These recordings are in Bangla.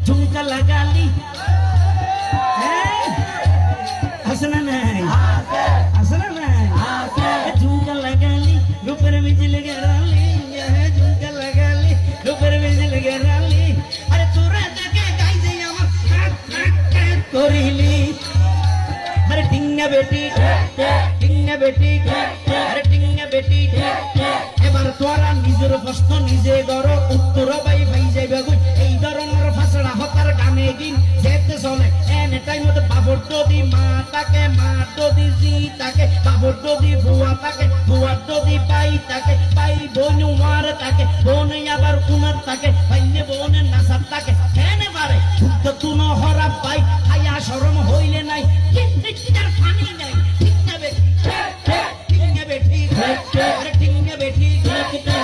झुमका लगा ली हंसना नहीं हंसना नहीं झुमका लगा ली ऊपर बिजल गिरा ली झुमका लगा ली ऊपर बिजल गिरा ली अरे तोरा देखे गाइजे আমার করিলি अरे टिंगा बेटी अरे टिंगा बेटी এবার তোরা নিজের প্রশ্ন নিজে গড় উত্তর পাই পাই যাইবে কই এই ধরনের ফাসড়া হতার গানে গিন যেতে চলে এনে টাইম মতো বাবর যদি মা তাকে মা যদি জি তাকে বাবর যদি বুয়া তাকে বুয়া যদি পাই তাকে পাই বোন মার তাকে বোন আবার উনার তাকে পাইলে বোনের নাসার তাকে এনে বারে শুদ্ধ তুনো হরা পাই হায়া শরম হইলে নাই কিন্তু ফানি নাই ঠিক না বেটি টিঙ্গা বেটি अरे टिंगा बेटी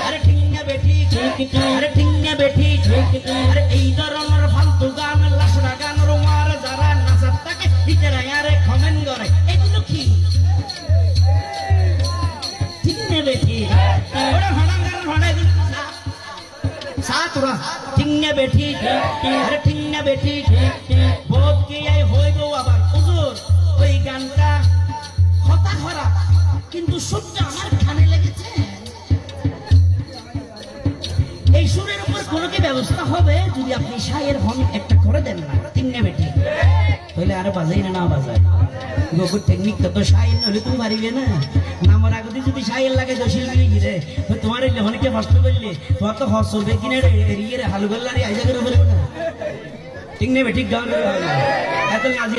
अरे टिंगा बेटी अरे टिंगा बेटी अरे এই ধরনের ফালতু গান লাশড়া গান রোমার যারা নাচার তাকে ভিতরে আরে কমেন্ট করে এগুলো কি টিঙ্গা বেটি ওরা হড়া গান হড়া সাতরা টিঙ্গা বেটি अरे টিঙ্গা বেটি বহুত কি এই হইব আবার হুজুর ওই গানটা কথা খারাপ কিন্তু সুরটা আমার কানে লেগেছে এই সুরের উপর কোনো কি ব্যবস্থা হবে যদি আপনি শায়ের হন একটা করে দেন না তিননে বেটি তাহলে আরে বাজাই না বাজায় গোকুর টেকনিক তো শায়ের নলে তুমি পারিবে না নামর আগতে যদি শায়ের লাগে দশিল মিলি গিরে তোমার এই লেখনকে কষ্ট করলে তোমার তো হস চলবে কিনে এরিয়ে হালু গল্লারি আইজা করে বলবে না তিননে বেটি গান করে এত